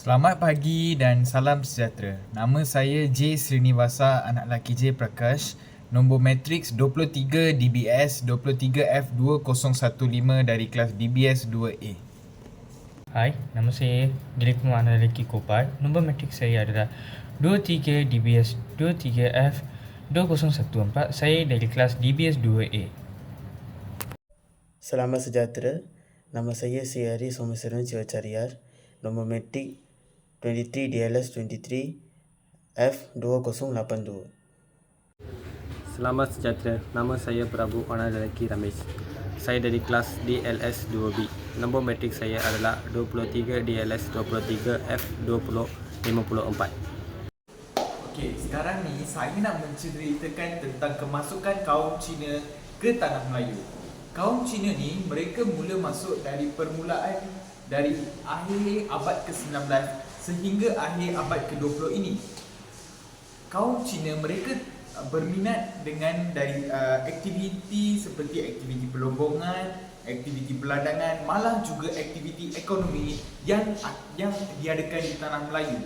Selamat pagi dan salam sejahtera. Nama saya J. Srinivasa, anak lelaki J. Prakash. Nombor matriks 23 DBS 23F2015 dari kelas DBS 2A. Hai, nama saya Dilipkumar anak lelaki Kopat. Nombor matrik saya adalah 23 DBS 23F 2014. Saya dari kelas DBS 2A. Selamat sejahtera. Nama saya Sri Somaseran Sivacariyar. Nombor matrik 23 DLS 23 F2082. Selamat sejahtera. Nama saya Prabu anak lelaki Ramesh. Saya dari kelas DLS 2B. Nombor matrik saya adalah 23 DLS 23 F2054. Okey, sekarang ni saya nak menceritakan tentang kemasukan kaum Cina ke tanah Melayu. Kaum Cina ni mereka mula masuk dari permulaan dari akhir abad ke-19 sehingga akhir abad ke-20 ini. Kaum Cina mereka berminat dengan dari aktiviti seperti aktiviti pelombongan, aktiviti peladangan, malah juga aktiviti ekonomi yang diadakan di tanah Melayu.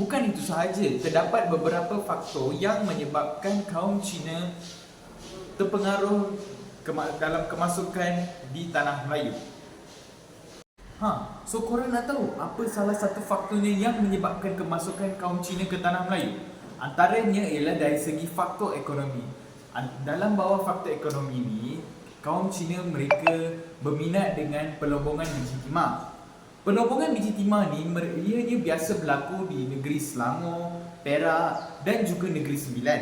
Bukan itu sahaja, terdapat beberapa faktor yang menyebabkan kaum Cina terpengaruh dalam kemasukan di tanah Melayu. So korang nak tahu apa salah satu faktornya yang menyebabkan kemasukan kaum Cina ke tanah Melayu? Antaranya ialah dari segi faktor ekonomi. Dalam bawah faktor ekonomi ini, kaum Cina mereka berminat dengan pelombongan biji timah. Pelombongan biji timah ni ianya biasa berlaku di negeri Selangor, Perak dan juga negeri Sembilan.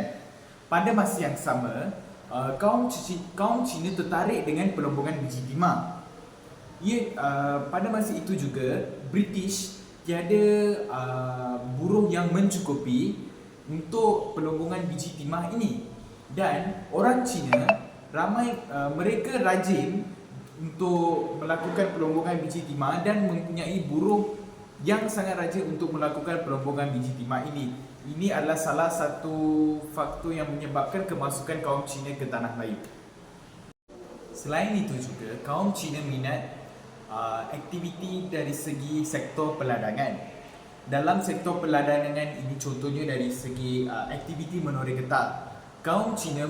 Pada masa yang sama, kaum Cina tertarik dengan pelombongan biji timah. Pada masa itu juga British tiada buruh yang mencukupi untuk pelombongan biji timah ini, dan orang Cina ramai mereka rajin untuk melakukan pelombongan biji timah dan mempunyai buruh yang sangat rajin untuk melakukan pelombongan biji timah ini. Ini adalah salah satu faktor yang menyebabkan kemasukan kaum Cina ke tanah Melayu. Selain itu juga, kaum Cina minat aktiviti dari segi sektor peladangan. Dalam sektor peladangan ini contohnya dari segi aktiviti menoreh getah. Kaum Cina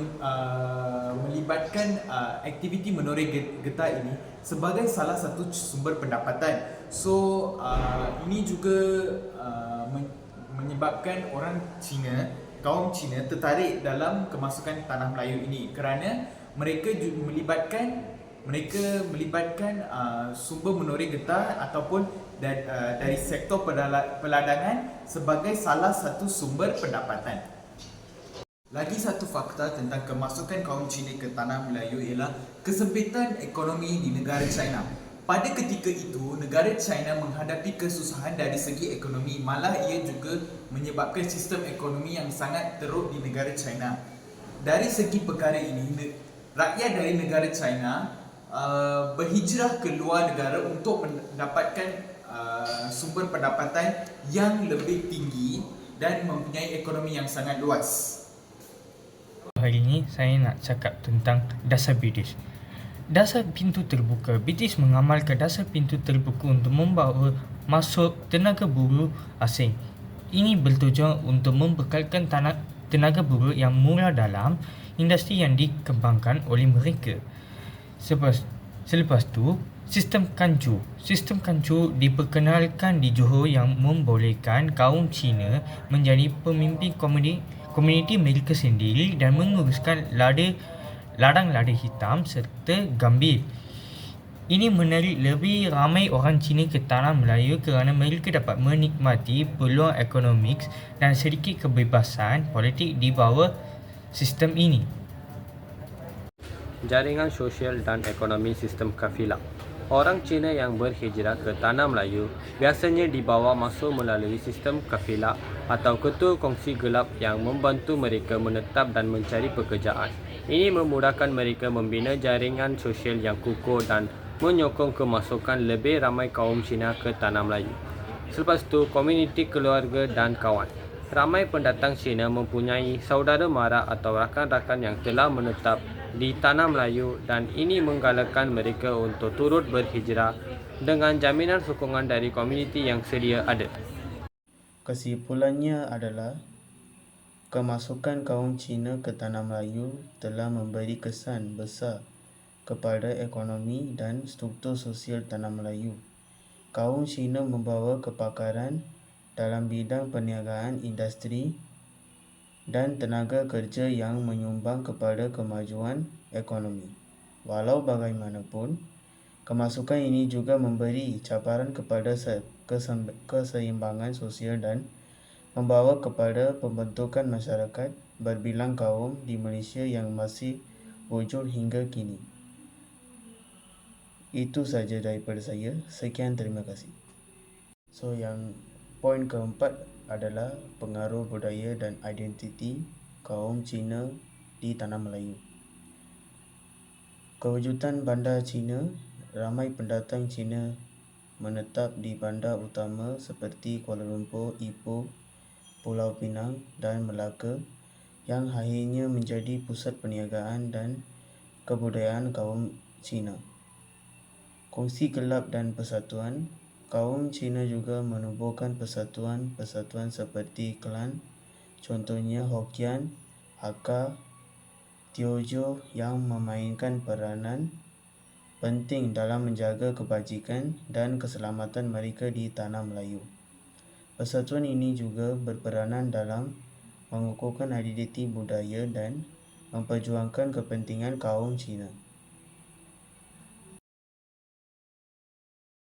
melibatkan aktiviti menoreh getah ini sebagai salah satu sumber pendapatan. So ini juga menyebabkan kaum Cina tertarik dalam kemasukan tanah Melayu ini kerana mereka melibatkan sumber menoreh getah ataupun dari sektor peladangan sebagai salah satu sumber pendapatan. Lagi satu fakta tentang kemasukan kaum Cina ke tanah Melayu ialah kesempitan ekonomi di negara China. Pada ketika itu, negara China menghadapi kesusahan dari segi ekonomi, malah ia juga menyebabkan sistem ekonomi yang sangat teruk di negara China. Dari segi perkara ini, rakyat dari negara China berhijrah ke luar negara untuk mendapatkan sumber pendapatan yang lebih tinggi dan mempunyai ekonomi yang sangat luas. Hari ini saya nak cakap tentang dasar British. Dasar pintu terbuka. British mengamalkan dasar pintu terbuka untuk membawa masuk tenaga buruh asing. Ini bertujuan untuk membekalkan tenaga buruh yang murah dalam industri yang dikembangkan oleh mereka. Selepas tu, sistem kancu. Sistem kancu diperkenalkan di Johor yang membolehkan kaum Cina menjadi pemimpin komuniti mereka sendiri dan menguruskan ladang lada hitam serta gambir. Ini menarik lebih ramai orang Cina ke tanah Melayu kerana mereka dapat menikmati peluang ekonomi dan sedikit kebebasan politik di bawah sistem ini. Jaringan sosial dan ekonomi sistem kafilah. Orang Cina yang berhijrah ke tanah Melayu biasanya dibawa masuk melalui sistem kafilah atau ketua kongsi gelap yang membantu mereka menetap dan mencari pekerjaan. Ini memudahkan mereka membina jaringan sosial yang kukuh dan menyokong kemasukan lebih ramai kaum Cina ke tanah Melayu. Selepas itu, komuniti keluarga dan kawan. Ramai pendatang Cina mempunyai saudara mara atau rakan-rakan yang telah menetap di tanah Melayu dan ini menggalakkan mereka untuk turut berhijrah dengan jaminan sokongan dari komuniti yang sedia ada. Kesimpulannya adalah kemasukan kaum Cina ke Tanah Melayu telah memberi kesan besar kepada ekonomi dan struktur sosial Tanah Melayu. Kaum Cina membawa kepakaran dalam bidang perniagaan, industri dan tenaga kerja yang menyumbang kepada kemajuan ekonomi. Walau bagaimanapun, kemasukan ini juga memberi cabaran kepada keseimbangan sosial dan membawa kepada pembentukan masyarakat berbilang kaum di Malaysia yang masih wujud hingga kini. Itu saja daripada saya. Sekian, terima kasih. So, yang poin keempat adalah pengaruh budaya dan identiti kaum Cina di Tanah Melayu. Kewujudan bandar Cina, ramai pendatang Cina menetap di bandar utama seperti Kuala Lumpur, Ipoh, Pulau Pinang dan Melaka yang akhirnya menjadi pusat perniagaan dan kebudayaan kaum Cina. Kongsi gelap dan persatuan. Kaum Cina juga menubuhkan persatuan seperti klan, contohnya Hokkien, Hakka, Teochew yang memainkan peranan penting dalam menjaga kebajikan dan keselamatan mereka di Tanah Melayu. Persatuan ini juga berperanan dalam mengukuhkan identiti budaya dan memperjuangkan kepentingan kaum Cina.